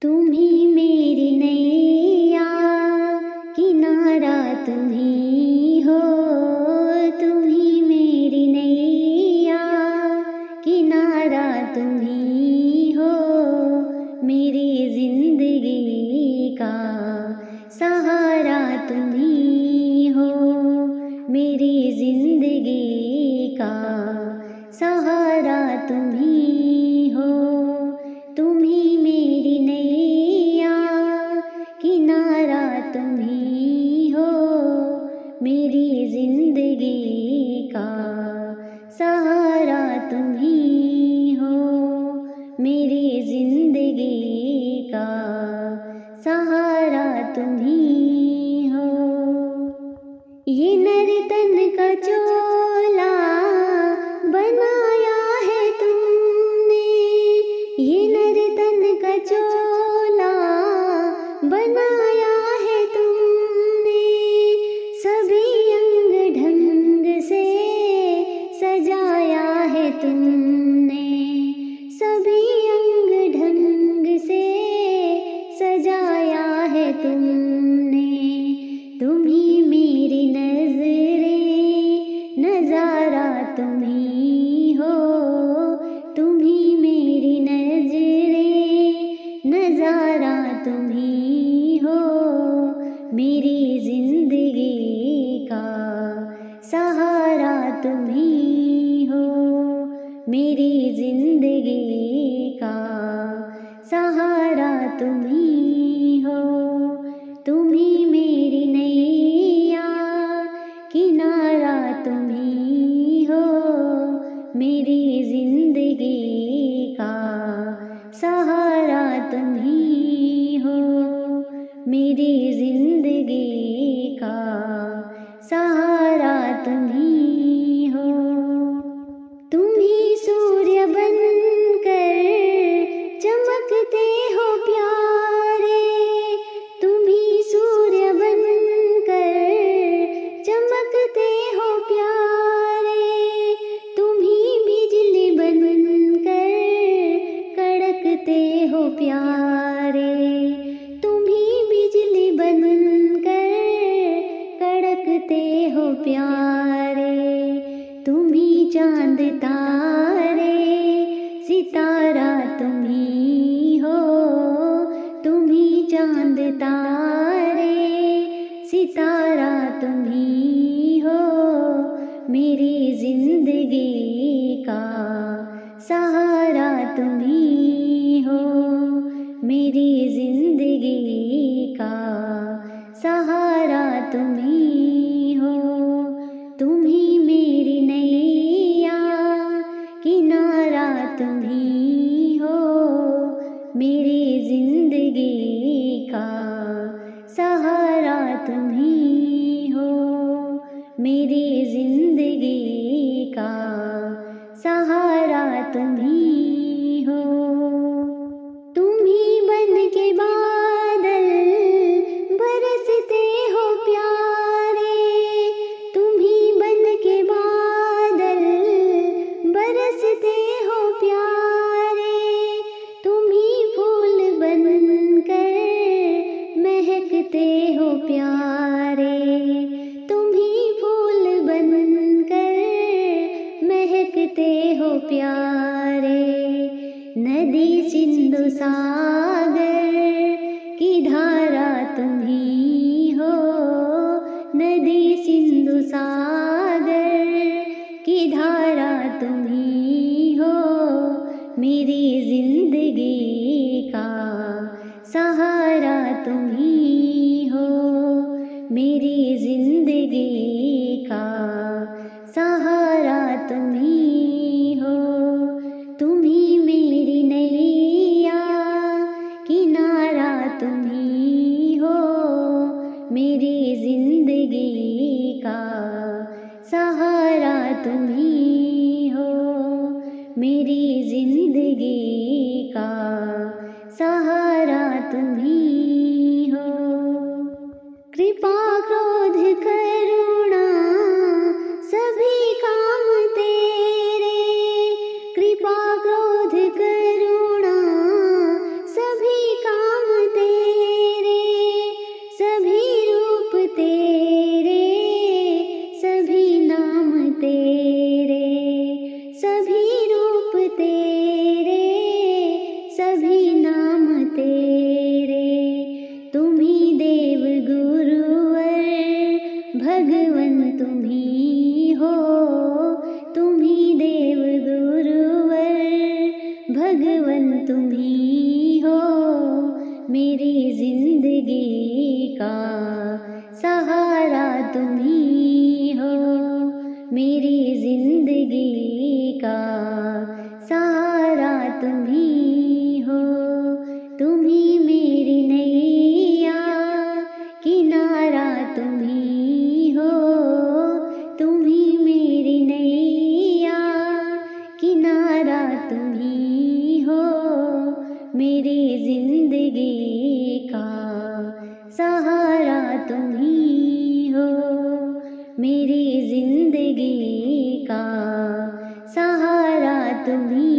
तुम ही मेरी नैया, किनारा तुम ही हो। तुम ही मेरी नैया, किनारा तुम ही हो। मेरी जिंदगी का सहारा तुम ही हो। मेरी जिंदगी का सहारा तुम ही हो। तुम ही मेरी नैया, किनारा तुम ही हो। मेरी जिंदगी का सहारा तुम ही हो। मेरी जिंदगी का सहारा तुम ही हो। ये नर्तन का चोला बनाया है तुमने। ये नर्तन का चोला बनाया है तुमने। सभी अंग ढंग से सजाया है तुमने। सभी अंग ढंग से सजाया है तुमने। तुम ही मेरी नजरें, नजारा तुम ही हो। तुम ही मेरी नजरें, नजारा तुम ही हो। मेरी जिंदगी का सहारा तुम ही हो। मेरी जिंदगी का सहारा तुम ही हो। तुम ही मेरी नैया, किनारा तुम ही हो। मेरी जिंदगी का सहारा तुम ही हो। मेरी जिंदगी का सहारा तुम ही हो। तुम ही सूर्य बनकर चमकते हो प्यारे। तुम ही सूर्य बनकर चमकते हो प्यारे। तुम ही बिजली बनकर कड़कते हो प्यारे। तुम ही बिजली बनकर कड़कते हो प्यारे। तुम ही चांद तारे, सितारा तुम ही हो। तुम ही चांद तारे, सितारा तुम ही हो। मेरी जिंदगी का सहारा तुम ही हो। मेरी जिंदगी का सहारा तुम ही हो। तुम ही मेरी नैया, किनारा तुम ही हो। मेरी जिंदगी का सहारा तुम ही हो। मेरी जिंदगी का सहारा तुम ही हो। तुम ही बन के बादल बरसते हो प्यारे। तुम ही बन के बादल बरसते हो प्यारे। तुम ही फूल बनकर महकते हो प्यारे। तुम ही फूल बनकर महकते हो प्यारे। नदी सिंधु सागर की धारा तुम ही हो। नदी सिंधु सागर की धारा तुम ही हो। मेरी जिंदगी का सहारा तुम ही हो। मेरी जिंदगी का सहारा तुम ही हो। तुम ही मेरी नैया, किनारा तुम ही हो। मेरी जिंदगी का सहारा तुम ही हो, मेरी जिंदगी का सहारा तुम ही हो। तुम ही मेरी नैया, किनारा तुम ही हो, तुम ही मेरी नैया, किनारा तुम ही हो, मेरी जिंदगी का सहारा तुम ही हो, मेरी जिंदगी का सहारा तुम ही